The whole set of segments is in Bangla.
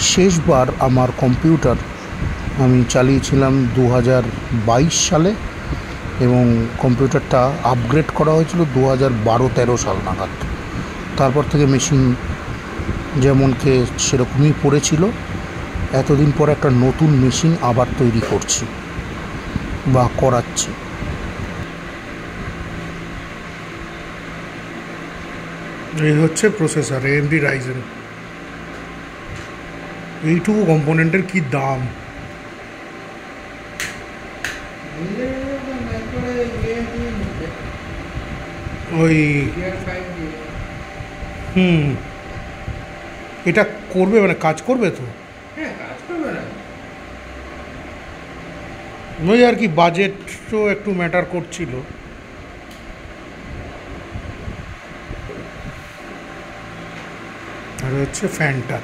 শেষবার আমার কম্পিউটার আমি চালিয়েছিলাম 2022 সালে, এবং কম্পিউটারটা আপগ্রেড করা হয়েছিল 2012-13 সাল নাগাদ। তারপর থেকে মেশিন যেমনকে সেরকমই পড়েছিল। এতদিন পর একটা নতুন মেশিন আবার তৈরি করছি বা করাচ্ছি। এই হচ্ছে প্রসেসর AMD রাইজেন। এইটুকু কম্পোনেন্টের কি দাম! ওই এটা করবে মানে কাজ করবে তো? ওই আর কি, বাজেটও একটু ম্যাটার করছিল। আর হচ্ছে ফ্যানটা।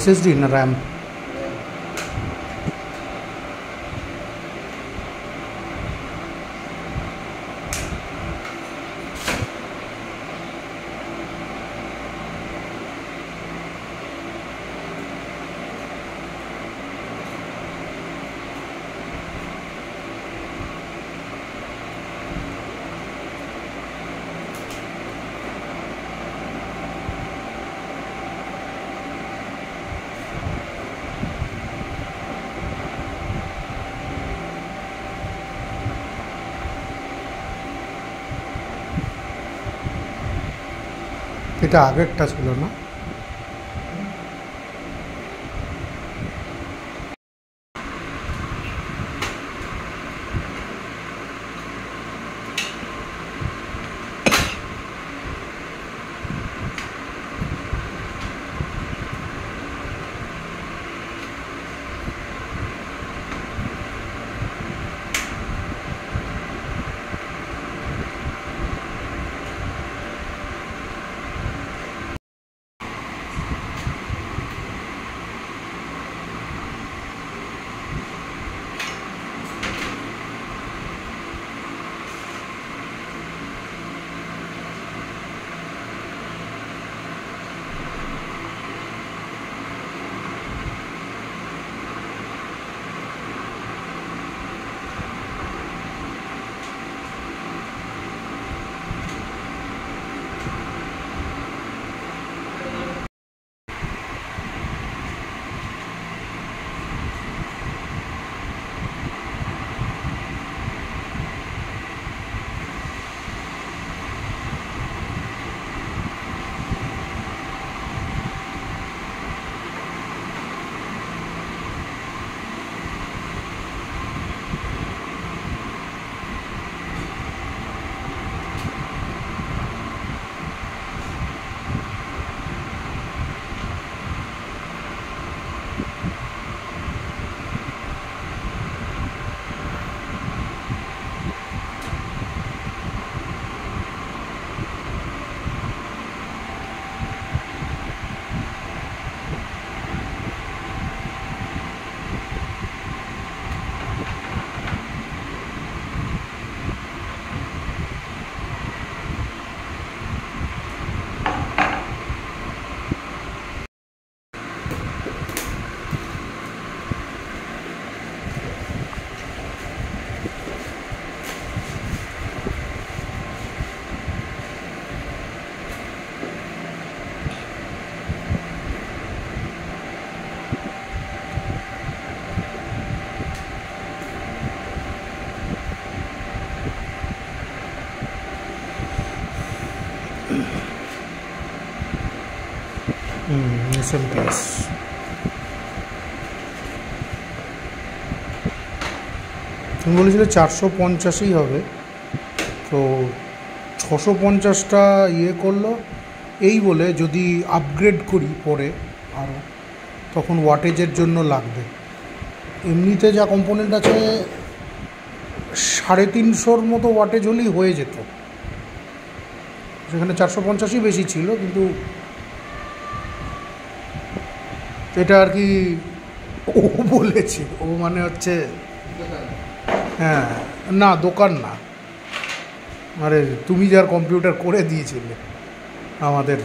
SSD না RAM? এটা আগেরটা ছিল না? SMPS তুমি বলেছিলে 450ই হবে, তো 650টা ইয়ে করলো, এই বলে যদি আপগ্রেড করি পরে আরও, তখন ওয়াটেজের জন্য লাগবে। এমনিতে যা কম্পোনেন্ট আছে 350 মতো ওয়াটেজ হলেই হয়ে যেত, সেখানে 450ই বেশি ছিল, কিন্তু এটা আর কি ও বলেছে, ও মানে হচ্ছে হ্যাঁ, না দোকান না, আরে তুমি যার কম্পিউটার করে দিয়েছিলে আমাদের।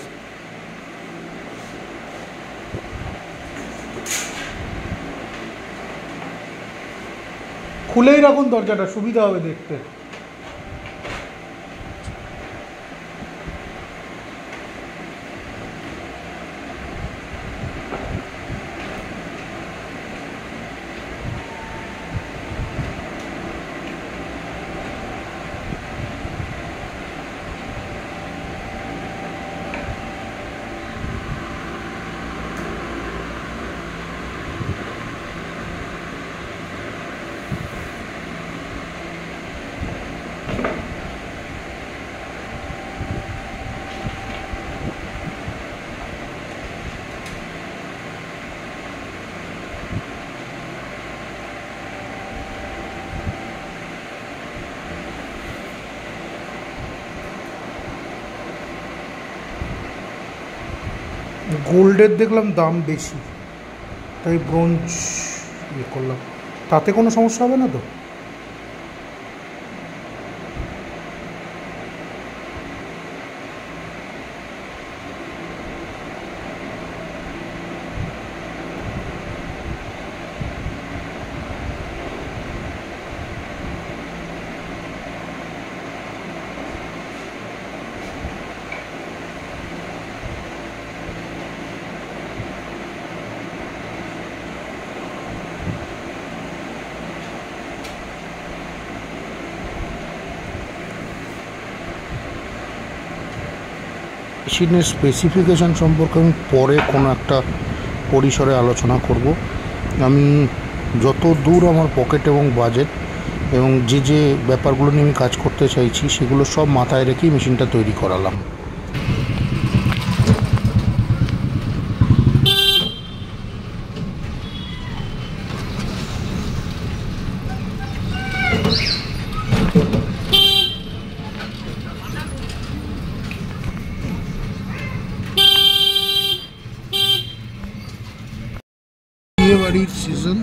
খুলেই রাখুন দরজাটা, সুবিধা হবে দেখতে। গোল্ডের দেখলাম দাম বেশি, তাই ব্রোঞ্জ ইয়ে করলাম। তাতে কোনো সমস্যা হবে না তো? মেশিনের স্পেসিফিকেশান সম্পর্কে আমি পরে কোনো একটা পরিসরে আলোচনা করব। আমি যত দূর আমার পকেট এবং বাজেট এবং যে যে ব্যাপারগুলো নিয়ে আমি কাজ করতে চাইছি সেগুলো সব মাথায় রেখেই মেশিনটা তৈরি করালাম। বিয়েবাড়ির সিজন,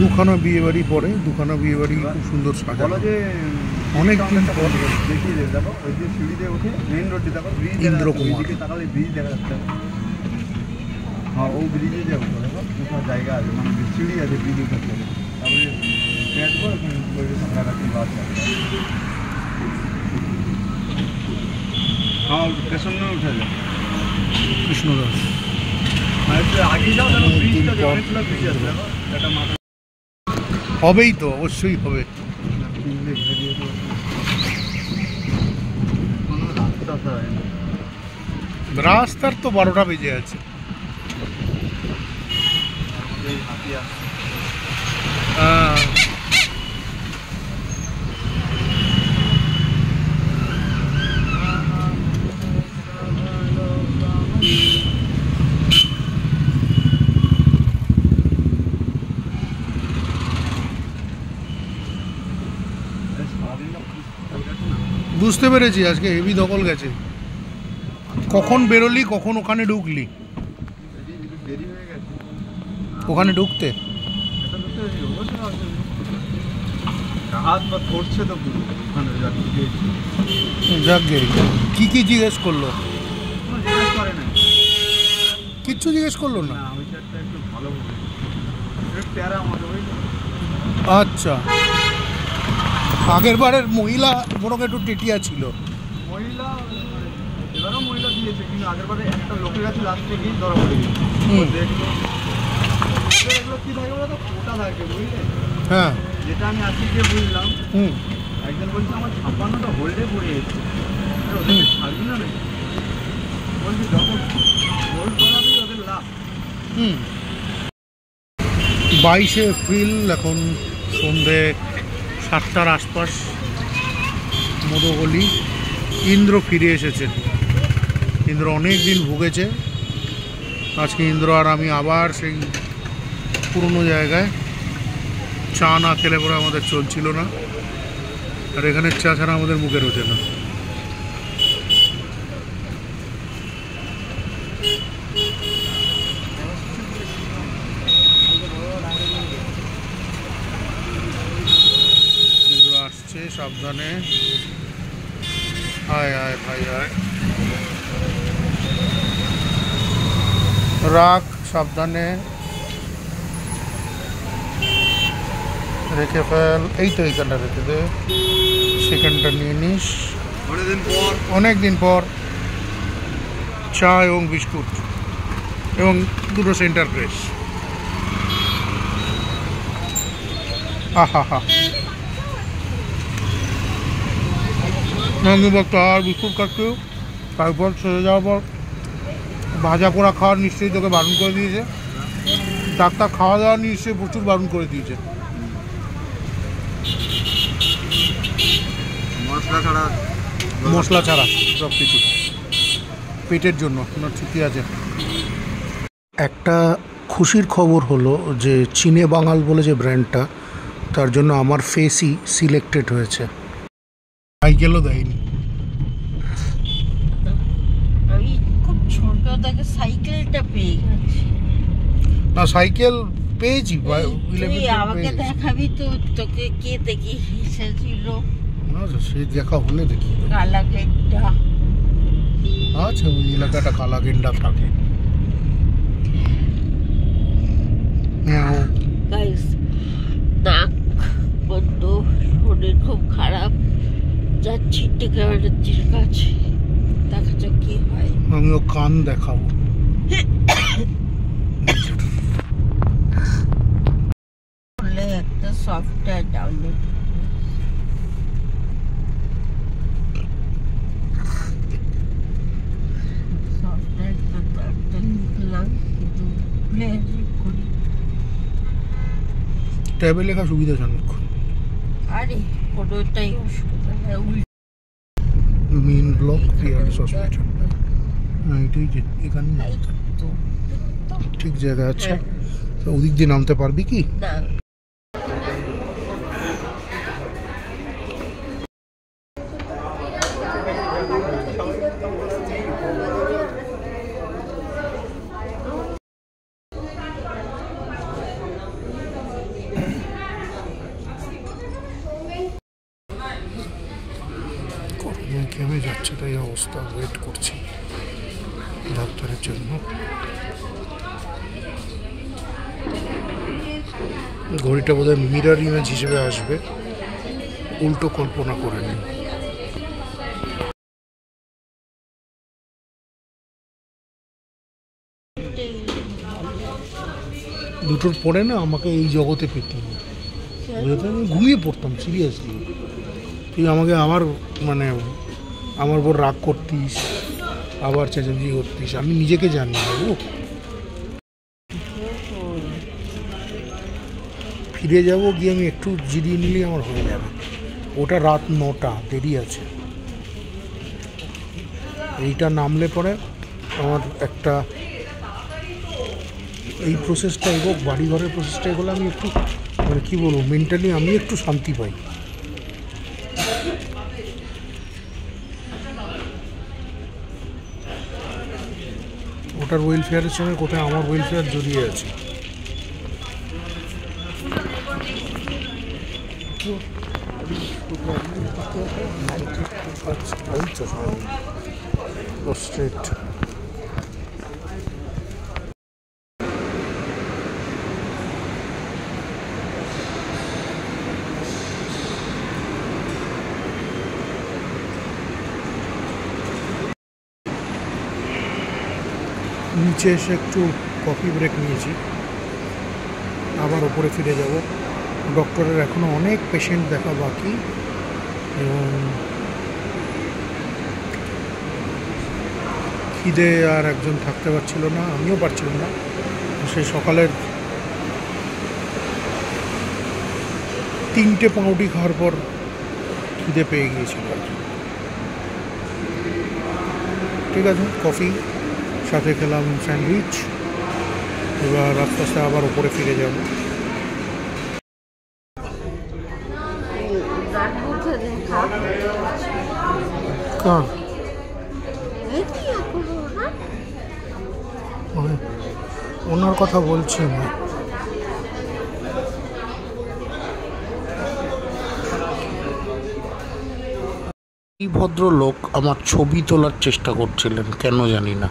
দুখানা বিয়েবাড়ি পরে, দুখানা বিয়েবাড়ি খুব সুন্দর সাজানো, অনেক দিন পর। ইন্দ্রকুমার, হ্যাঁ ও ব্রিজে যাবো, কোথাও জায়গা আছে, মানে সিঁড়ি আছে ব্রিজে থাকতে, তারপরে হ্যাঁ স্টেশন উঠে যায় কৃষ্ণদাস। আগে যাও তাহলে ব্রিজটা অনেকগুলো ব্রিজ আছে, দেখো একটা মাথা হবেই তো, অবশ্যই হবে। রাস্তার তো 12টা বেজে আছে। বুঝতে পেরেছি, আজকে হেভি দখল গেছে। কখন বেরোলি, কখন ওখানে ঢুকলি? ওখানে ঢুকতে যাকে কি কি জিজ্ঞেস করলো? কিচ্ছু জিজ্ঞেস করলো না। আচ্ছা, আগের বারের মহিলা বরং একটু টেটিয়া ছিল। মহিলা এবারও মহিলা দিয়েছে, কিন্তু আগের বারে একটা লোকের কাছে লাস্টে গিয়ে ধরা পড়ে গেছে। দেখলো এগুলো কি থাকে বলো তো, ওটা থাকে বুঝলে। হ্যাঁ, যেটা আমি আজকে গিয়ে বুঝলাম। একজন বলছে আমার 56টা হোল্ডে পড়ে গেছে, ওদের ছাড়বি না নাকি? বলছি যখন হোল্ড করাবি ওদের লাভ। 22শে এপ্রিল, এখন সন্ধে 7টার আশপাশ। মোদকলি। ইন্দ্র ফিরে এসেছে। ইন্দ্র অনেক দিন ভুগেছে, আজকে ইন্দ্র আর আমি আবার সেই পুরনো জায়গায়। চা না খেলে পরে আমাদের চলছিল না, আর এখানের চা ছাড়া আমাদের মুখে রোচে না। ইন্দ্র আসছে, সাবধানে। আয় আয় ভাই আয়, রাখ সাবধানে, রেখে ফেল। এই তো এইখানটা রেখে দে, সেখানটা নিয়ে নিস। অনেক দিন পর চা এবং বিস্কুট এবং দুটো সেন্টার ফ্রেশ। আহা হা, নন্দীভক্ত আর বিস্কুট খাচ্ছি। তারপর চলে যাওয়ার পর ভাজা পোড়া খাওয়ার নিশ্চয়ই তোকে বারণ করে দিয়েছে। ডাক্তার খাওয়া দাওয়া নিশ্চয়ই প্রচুর বারণ করে দিয়েছে। মশলা ছাড়া সব কিছু পেটের জন্য ঠিকই আছে। একটা খুশির খবর হলো যে চিনে বাঙাল বলে যে ব্র্যান্ডটা, তার জন্য আমার ফেসই সিলেক্টেড হয়েছে। সাইকেলও দেয়নি। আমি খুব ছোট থেকে সাইকেলটা পেয়ে গেছি। না সাইকেল পেয়েছি, তুই আমাকে দেখাবি তো, তোকে কে দেখি এসেছিল? না সে দেখা হলে দেখি। কালা গেন্ডা আচ্ছা, ওই এলাকাটা কালা গেন্ডা থাকে। গাইস, নাক বন্ধ, শরীর খুব খারাপ, যাচ্ছি টিকাটির কাছে, দেখা যাক কি হয়। আমিও কান দেখাবো। একটা সফটওয়্যার ডাউনলোড, সফটওয়্যারটা লিখলাম কিন্তু প্লে করি। ট্যাবে লেখা সুবিধাজনক। আরে কোনোটাই অসুবিধা নেই। মেন ব্লক পিয়ারলেস হসপিটাল, এটাই যে এখানে ঠিক জায়গা আছে। তো ওদিক দিয়ে নামতে পারবি কি? না, কেমন যাচ্ছে তাই অবস্থা, ওয়েট করছি ডাক্তারের জন্য। ঘড়িটা বোধহয় মিরর ইমেজ হিসেবে আসবে, উল্টো কল্পনা করে নিন। দুটোর পরে না আমাকে এই জগতে পেতে আমি ঘুমিয়ে পড়তাম সিরিয়াসলি। তুই আমাকে আবার মানে আমার উপর রাগ করতিস, আবার চেঁচামেচি করতিস, আমি নিজেকে জানি বাবু। ফিরে যাব, গিয়ে আমি একটু জিরিয়ে নিলেই আমার হয়ে যাবে। ওটা রাত 9টা, দেরি আছে। এইটা নামলে পরে আমার একটা এই প্রসেসটা এগোক, বাড়িঘরের প্রসেসটা এগোলে আমি একটু মানে কী বলবো, মেন্টালি আমি একটু শান্তি পাই। ওটার ওয়েলফেয়ারের সঙ্গে কোথায় আমার ওয়েলফেয়ার জড়িয়ে আছে। স্ট্রেট নিচে এসে একটু কফি ব্রেক নিয়েছি, আবার ওপরে ফিরে যাব। ডক্টরের এখনও অনেক পেশেন্ট দেখা বাকি এবং খিদে আর একজন থাকতে পারছিল না, আমিও পারছিলাম না। সেই সকালের 3টে পাউরুটি খাওয়ার পর খিদে পেয়ে গিয়েছিল। ঠিক আছে, কফি সাথে খেলাম স্যান্ডউইচ। এবার আস্তে আস্তে আবার উপরে ফিরে যাব। ওনার কথা বলছি না। এই ভদ্রলোক আমার ছবি তোলার চেষ্টা করছিলেন, কেন জানি না।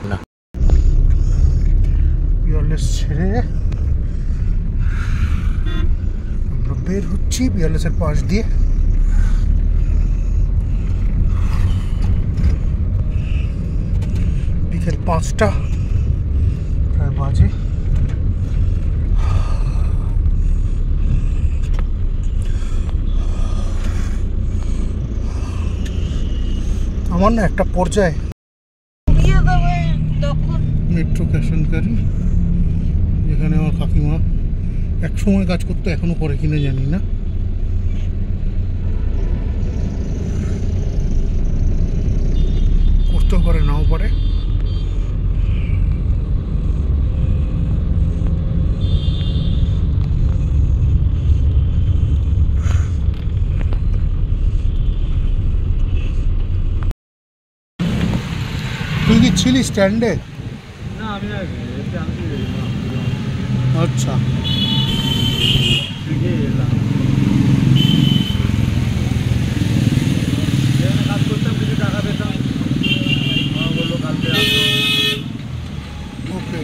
পিয়ারলেস ছেড়ে আমরা বের হচ্ছি পিয়ারলেসের পাশ দিয়ে। বিকেল 5টা প্রায় বাজে। আমার না একটা পর্যায়ে মেট্রো ক্যাশনকারি, যেখানে আমার কাকিমা এক সময় কাজ করতে, এখনো করে কিনে জানি না। করতেও পারে, নাও পারে। তুই কি ছিলি স্ট্যান্ডে? না, আমি আচ্ছা, কাজ করতাম, কিছু টাকা পেতাম, বললো কালকে আসো। ওকে।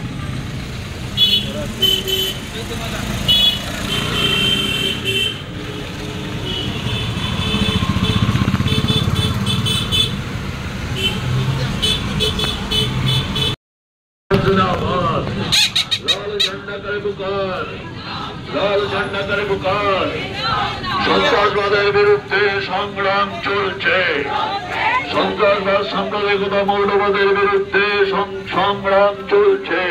लाल झंडा करे पुकार, लाल झंडा करे पुकार। সন্ত্রাসবাদের বিরুদ্ধে সংগ্রাম চলছে, সন্ত্রাসবাদ সাম্প্রদায়িকতা মৌলবাদের বিরুদ্ধে সংগ্রাম চলছে,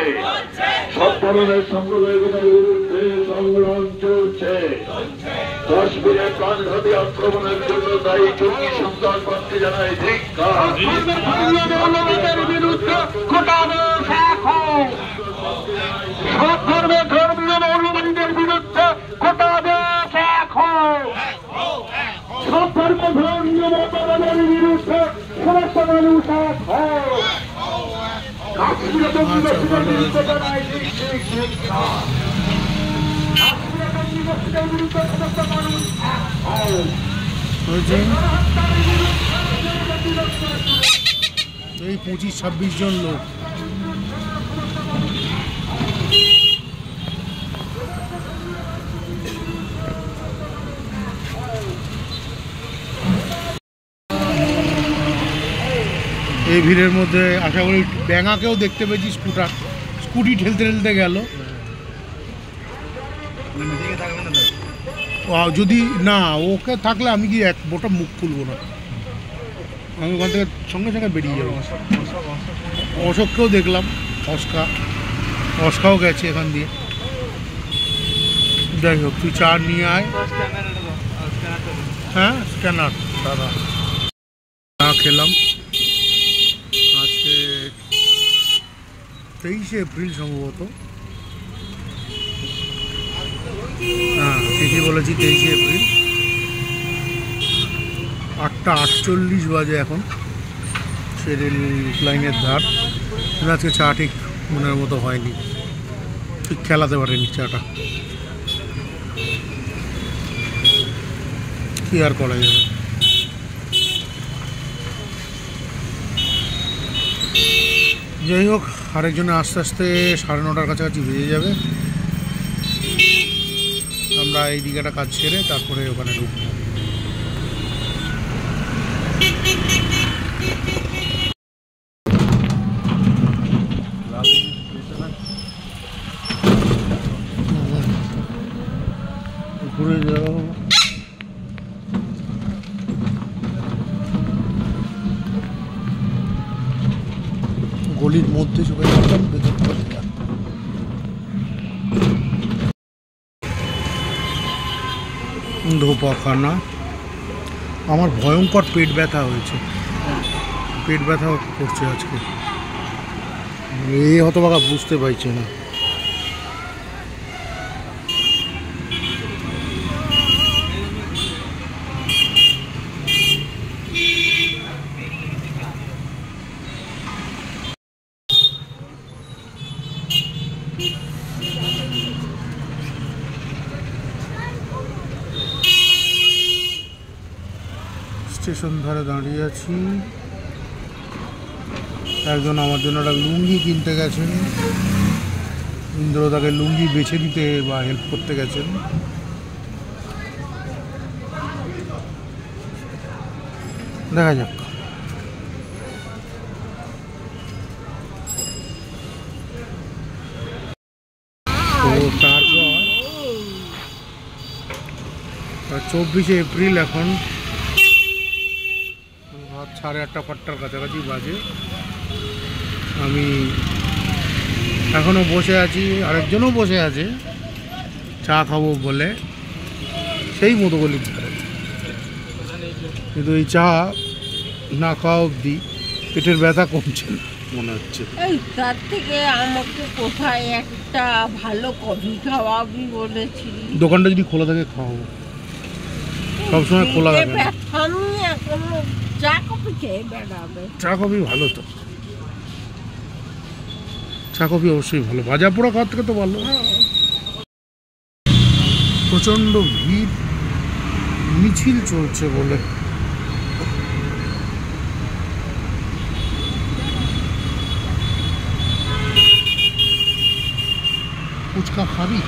সব ধরনের সাম্প্রদায়িকতার বিরুদ্ধে সংগ্রাম চলছে। কাশ্মীরে প্রাণঘাতী আক্রমণের জন্য দায়ী জঙ্গি সন্ত্রাসবাদকে জানায় ধিক্কার। মৌলবাদের বিরুদ্ধে গোটা দেশ এক হোক, সব ধর্মের ধর্মীয় মৌলবাদীদের বিরুদ্ধে গোটা দেশ এক হোক, সব ধর্মের ধর্মীয় মৌলবাদের বিরুদ্ধে সমস্ত মানুষ এক হোক। কাশ্মীরে জঙ্গিবাদীদের বিরুদ্ধে জানায় ধিক্কার। কাশ্মীরে জঙ্গিবাদীদের বিরুদ্ধে সমস্ত মানুষ এক হোক। এই 25-26 জন লোক। এই ভিড়ের মধ্যে আশা করি ব্যাঙাকেও দেখতে পেয়েছি, স্কুটি ঠেলতে ঠেলতে গেল। যদি না ওকে থাকলে আমি কি এক বোটা মুখ খুলবো না, আমি ওখান থেকে সঙ্গে সঙ্গে বেরিয়ে যাবো। অশোককেও দেখলাম, অস্কাও গেছে এখান দিয়ে। যাই হোক, তুই চা নিয়ে আয়। হ্যাঁ, স্ক্যানার দাদা। চা খেলাম। আজকে 23শে এপ্রিল সম্ভবত। হ্যাঁ, ঠিকই বলেছি, 23শে এপ্রিল। 8টা 48 বাজে এখন। সে রেল লাইনের ধার। আজকে চা ঠিক মনের মতো হয়নি, ঠিক খেলাতে পারেনি চাটা। কি আর করা যাবে। যাই হোক, আরেকজনে আস্তে আস্তে 9:30 কাছাকাছি বেজে যাবে। আমরা এই দিকেটা কাজ ছেড়ে তারপরে ওখানে ঢুকবো। ঘুরে যাও। গলির মধ্যে চলে যেতাম, ধোপাখানা আমার ভয়ঙ্কর পেট ব্যথা হয়েছে, পেট ব্যথা করছে আজকে, এই হতভাগা বুঝতে পারছি না। স্টেশন ধারে দাঁড়িয়ে আছি, একজন আমার জন্য একটা লুঙ্গি কিনতে গেছেন, ইন্দ্র তাকে লুঙ্গি বেছে দিতে বা হেল্প করতে গেছেন। দেখা যাক। তো তারপর 24শে এপ্রিল, এখন 8:30-8টার কাছাকাছি বাজে। আমি এখনও বসে আছি, আরেকজনও বসে আছে চা খাবো বলে সেই মধুগলির ধারে, কিন্তু এই চা না খাওয়া অবধি পেটের ব্যথা কমছে না মনে হচ্ছে। এই তার থেকে আমাকে কোথায় একটা ভালো কফি খাওয়াবি বলেছিলি। দোকানটা যদি খোলা থাকে খাওয়াবো, সবসময় খোলা থাকে না। আমি এখনো চা কফি খেয়ে বেড়াবে। চা কফি ভালো তো, চা কফি অবশ্যই ভালো, ভাজা পোড়া খাওয়ার থেকে তো ভালো। প্রচণ্ড ভিড়, মিছিল চলছে বলে। ফুচকা খাবি?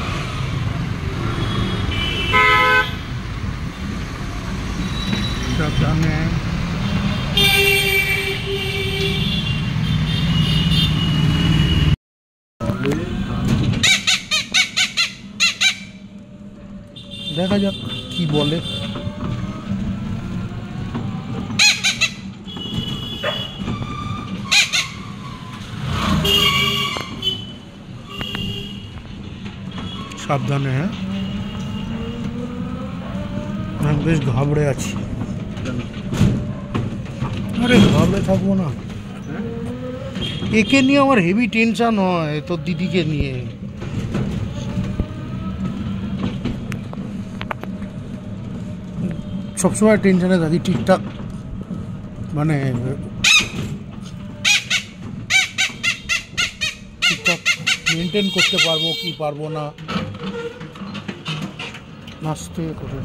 সাবধানে। দেখা যাক কি বলে। সাবধানে। হ্যাঁ, আমি বেশ ঘাবড়ে আছি। আরে ঘাবড়ে থাকবো না, একে নিয়ে আমার হেভি টেনশন হয়, তোর দিদিকে নিয়ে। সবসময় টেনশনে থাকি, ঠিকঠাক মানে ঠিকঠাক মেনটেন করতে পারবো কি পারবো না। নাচতে করে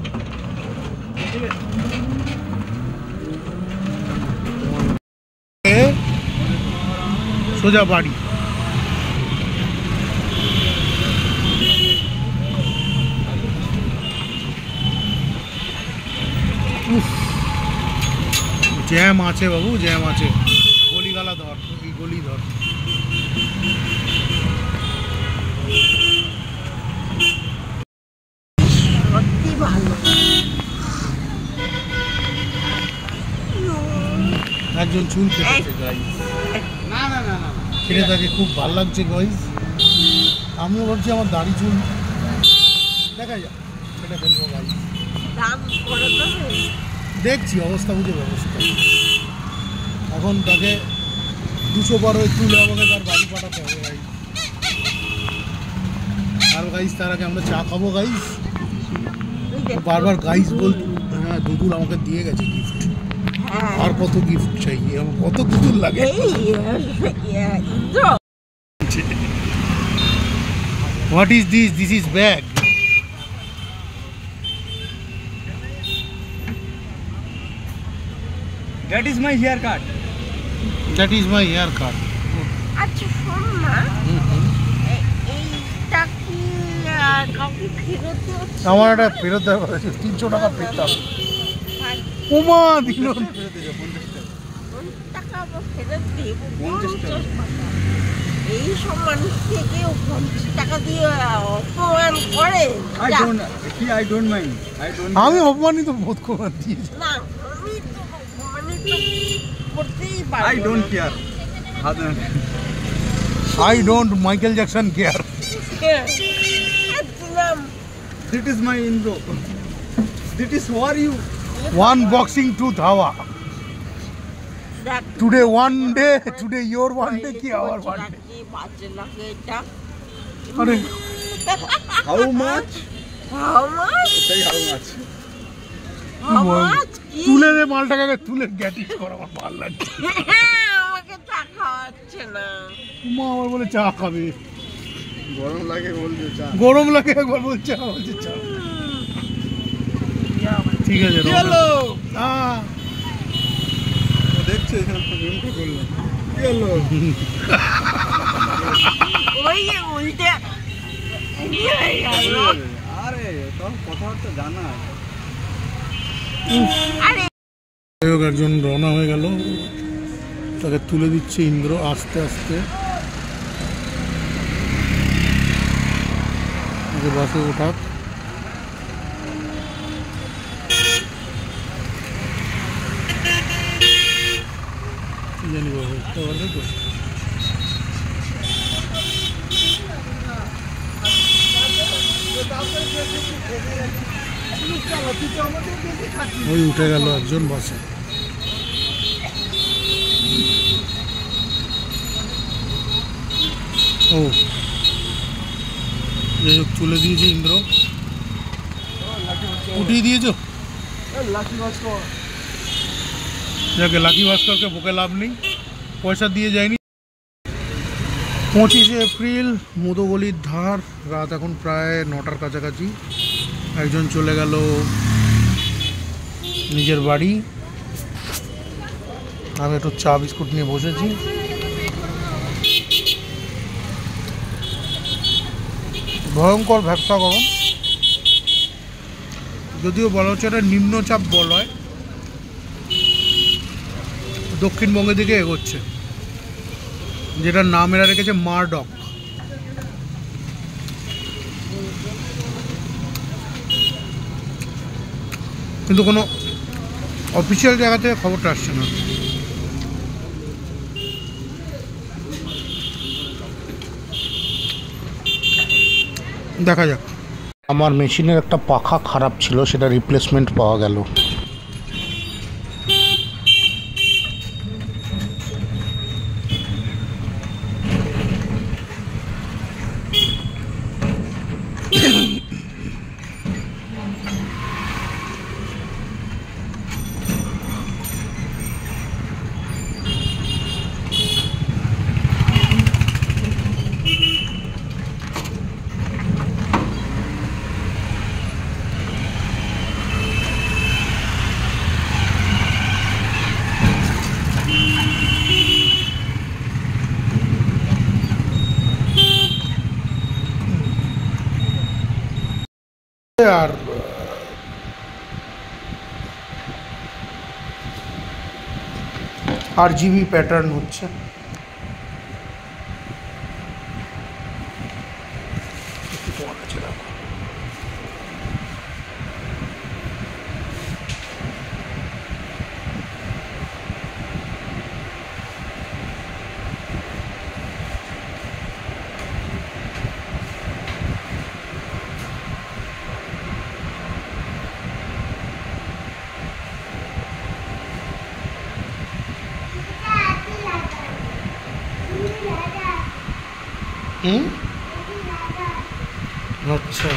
সোজা বাড়ি। জ্যাম আছে বাবু, জ্যাম আছে। গলিগালা ধর, এই গলি ধর। সত্যি ভালো। একজন চুল কেটেছে গাইস, কেটে তাকে খুব ভালো লাগছে গাইস। আমিও ভাবছি আমার দাড়ি চুল দেখা যাক, সেটা ফেলবো গাইস। দাম করে দেবে? দেখছি অবস্থা বুঝে ব্যবস্থা। এখন তাকে 212 তুলে আমাকে তার বাড়ি পাঠাতে হবে গাইস। আর গাইস তার আগে আমরা চা খাবো গাইস। বারবার গাইস বল, হ্যাঁ দুদুল আমাকে দিয়ে গেছে গিফট। আর কত গিফট চাই, আমার কত দুদুল লাগে। What is this? This is bag. That is my haircut. That is my hair cut. আচ্ছা শোন না, এইটা কি কাউকে ফেরত দিচ্ছে? আমার একটা ফেরত দেওয়া আছে, 300 টাকা পেতাম। ওমা দিল। টাকা আবার ফেরত দিব 50 টাকা। এই সব মানুষকে কেউ 50 টাকা দিয়ে অপমান করে? I don't mind. আমি অপমানিত বোধ করে দিয়েছি। না, আমি তো অপমানিত করতেই পারি। I don't care. I don't Michael Jackson care. দিলাম। That is my intro. That is for you. One boxing truth hawa. Today one day, today your one day ki our one day. अरे How much? How much? Say how much? How much? তুলে রে মালটাকে তুলে গ্যাটিস করা আমার ভালো লাগছে। আমাকে চা খাওয়াচ্ছে না। মা আমার বলে চা খাবে। গরম লাগে বলছে চা। গরম লাগে একবার বলছে চা। ঠিক আছে। কি হলো? দেখছে এখানে তো গেমটা করলাম। কি হলো? ওই উল্টে আরে তোর কথাবার্তা জানা। আরে একজন রওনা হয়ে গেল, তাকে তুলে দিচ্ছে ইন্দ্র আস্তে আস্তে। বাসে ওঠাক। জানি বাবু উঠতে পারবে তো? ওই উঠে গেল একজন বাসে। ও যাই হোক তুলে দিয়েছে ইন্দ্র, উঠিয়ে দিয়েছ। যাকে লাকি ভাস্করকে বকে লাভ নেই, পয়সা দিয়ে যায়নি। 25শে এপ্রিল, মধুগলির ধার, রাত এখন প্রায় 9টার কাছাকাছি। একজন চলে গেল নিজের বাড়ি, আমি একটু চা বিস্কুট নিয়ে বসেছি। ভয়ঙ্কর ব্যবসা গরম, যদিও বলা হচ্ছে এটা নিম্নচাপ বলয়, দক্ষিণবঙ্গের দিকে এগোচ্ছে, যেটার নাম এরা রেখেছে মারডক। কিন্তু কোনো অফিসিয়াল জায়গা থেকে খবরটা আসছে না। দেখা যাক। আমার মেশিনের একটা পাখা খারাপ ছিল, সেটা রিপ্লেসমেন্ট পাওয়া গেল। আর RGB প্যাটার্ন হচ্ছে। আচ্ছা,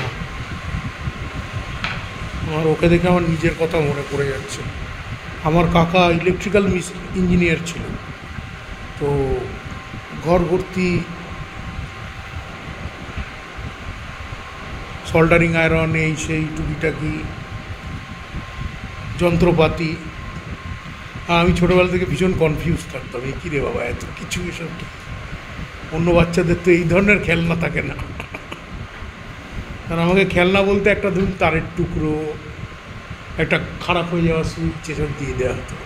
আমার ওকে দেখে আমার নিজের কথা মনে পড়ে যাচ্ছে। আমার কাকা ইলেকট্রিক্যাল ইঞ্জিনিয়ার ছিল, তো ঘর ভর্তি সোল্ডারিং আয়রন, এই সেই টুকিটাকি যন্ত্রপাতি। আমি ছোটোবেলা থেকে ভীষণ কনফিউজ থাকতাম, এই কী রে বাবা এত কিছু, এসব অন্য বাচ্চাদের তো এই ধরনের খেলনা থাকে না। কারণ আমাকে খেলনা বলতে একটা ধরুন তারের টুকরো, একটা খারাপ হয়ে যাওয়া সুইচ, এসব দিয়ে দেওয়া হতো।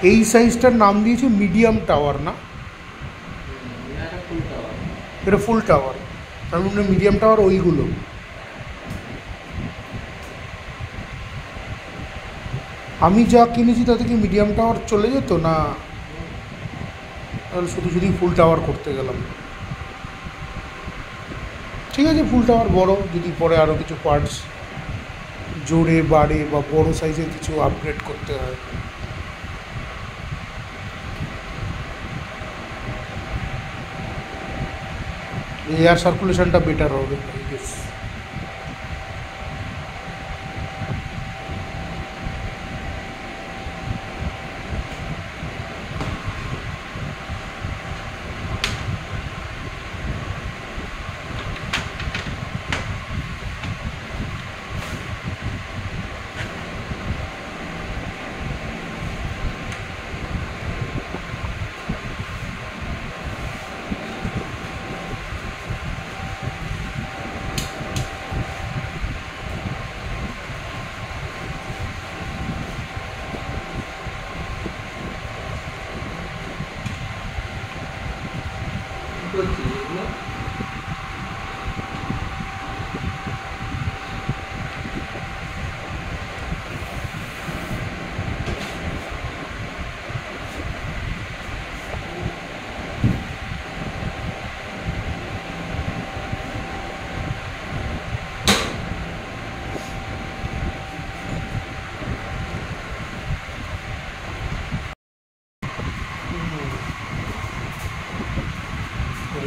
এই সাইজটার নাম দিয়েছে মিডিয়াম টাওয়ার না? এটা ফুল টাওয়ার, তার মানে মিডিয়াম টাওয়ার ওইগুলো। আমি যা কিনেছি তাতে কি মিডিয়াম টাওয়ার চলে যেত না? তাহলে শুধু শুধুই ফুল টাওয়ার করতে গেলাম। ঠিক আছে, ফুল টাওয়ার বড়, যদি পরে আরও কিছু পার্টস জোরে বাড়ে বা বড় সাইজের কিছু আপগ্রেড করতে হয়। এয়ার সার্কুলেশনটা বেটার হবে আই গেস।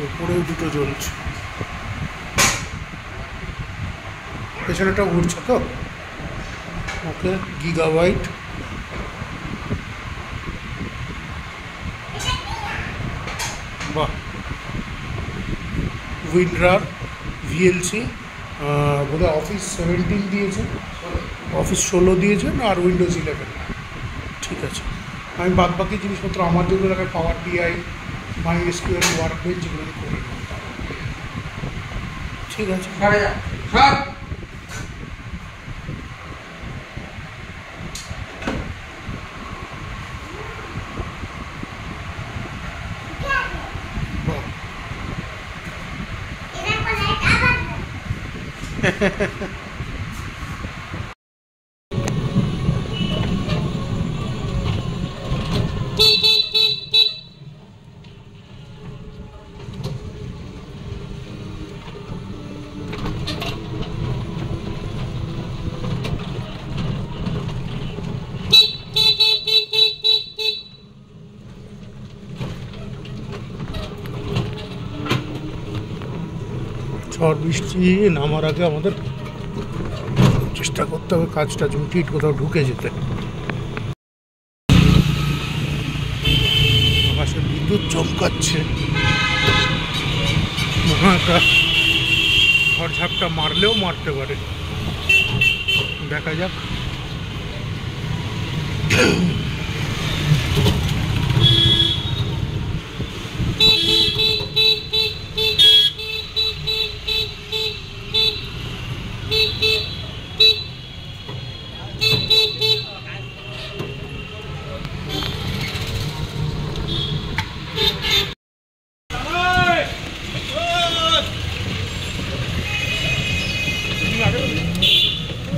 উপরেও দুটো জ্বলছে, পেছনেটা ঘুরছে তো। ওকে, গিগাবাইট। বাহ, উইন্ডার ভিএলসি বোধহয় অফিস 17 দিয়েছে, অফিস 16 দিয়েছেন, আর উইন্ডোজ 11। ঠিক আছে, আমি বাদ বাকি জিনিসপত্র আমার যেগুলো লাগে পাওয়ার বিআই, MySQL, ওয়ার্কবেঞ্চ এগুলো করে নেব। ঠিক আছে, ঝড় বৃষ্টি নামার আগে আমাদের চেষ্টা করতে হবে কাজটা মিটিয়ে কোথাও ঢুকে যেতে। আকাশে বিদ্যুৎ চমকাচ্ছে, একটা ঝড়ঝাপটা মারলেও মারতে পারে, দেখা যাক।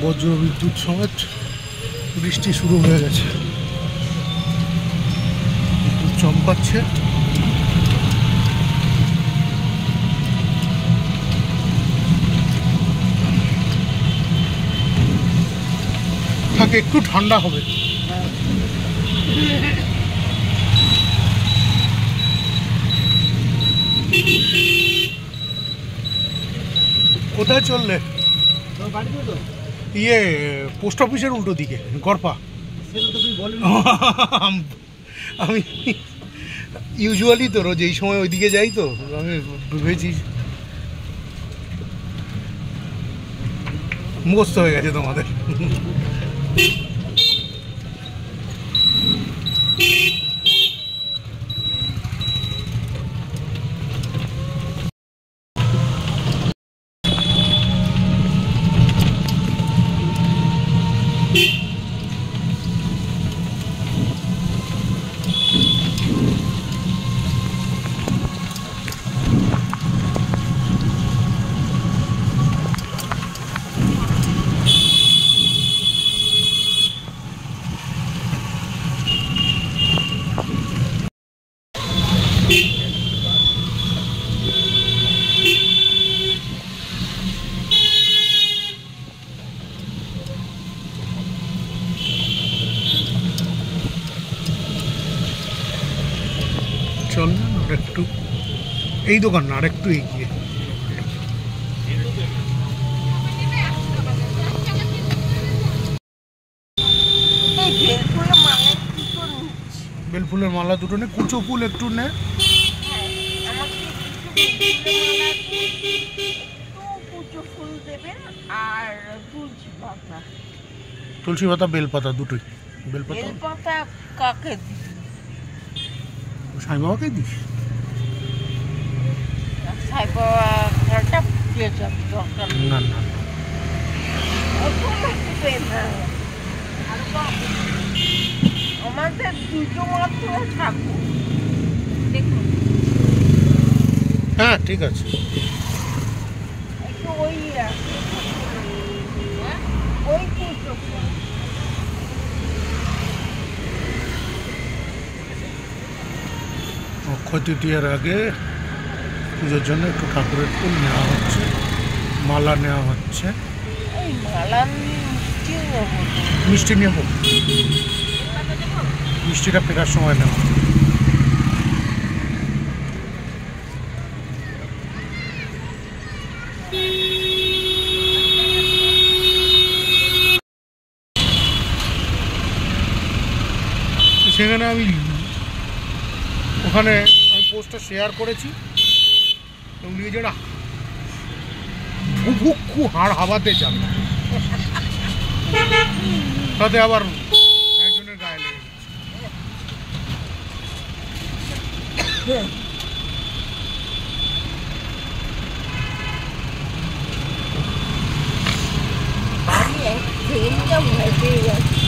বজ্র বিদ্যুৎ সমেত বৃষ্টি শুরু হয়ে গেছে, বিদ্যুৎ চমকাচ্ছে। থাকে একটু ঠান্ডা হবে। কোথায় চললে? ইয়ে পোস্ট অফিসের উল্টো দিকে, গড়পা। আমি ইউজুয়ালি তো রোজ এই সময় ওইদিকে যাই, তো আমি ভেবেছি মুখস্থ হয়ে গেছে তোমাদের। একটু এই দোকান না, আর একটু এগিয়ে। বেলফুলের মালা দুটো নে, কুচো ফুল একটু নে। তুলসী পাতা, বেলপাতা দুটোই। বেলপাতা কাকে দিই? সাই বাবাকে দিস? সাই বাবাটা দরকার না না, আমাদের দুটো মাত্র ঠাকুর। দেখুন, হ্যাঁ ঠিক আছে। একটু ওই ওই পুজো অক্ষয় তৃতীয়ার আগে পুজোর জন্য একটু ঠাকুরের ফুল নেওয়া হচ্ছে, মালা নেওয়া হচ্ছে। এই মালা মিষ্টি নেবো, মিষ্টি নেব, মিষ্টিটা ফেরার সময় নেব। সেখানে আমি ওখানে পোস্টটা শেয়ার করেছি এবং নিজেরা ভুভুক্ষু হাড় হাওয়াতে যান, তাতে আবার একজনের গায়ে লেগে গেছে। আমি একদিনটা ভেবে যাচ্ছি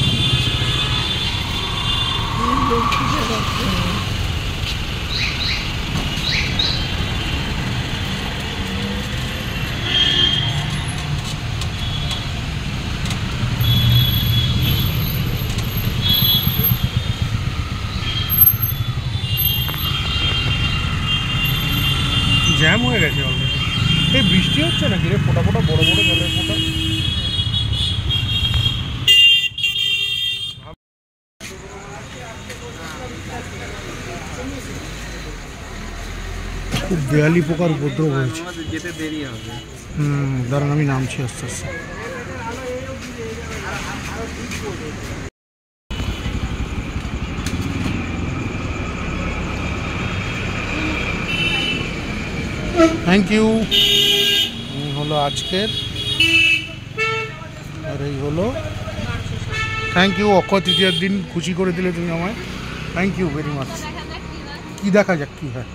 জ্যাম হয়ে গেছে অলরেডি। এই বৃষ্টি হচ্ছে নাকি রে? ফোটা ফোটা বড় বড় জলের ফোটা। খুব দেয়ালি পোকার উপদ্রব হয়েছে। যেতে দেরি হবে। দাঁড়ান আমি নামছি আস্তে আস্তে। Thank you. হলো আজকের, আর এই হলো থ্যাংক ইউ। অক্ষয় তৃতীয়ার দিন খুশি করে দিলে তুমি আমায়, থ্যাংক ইউ ভেরি মাচ। কি দেখা যাক কি হয়।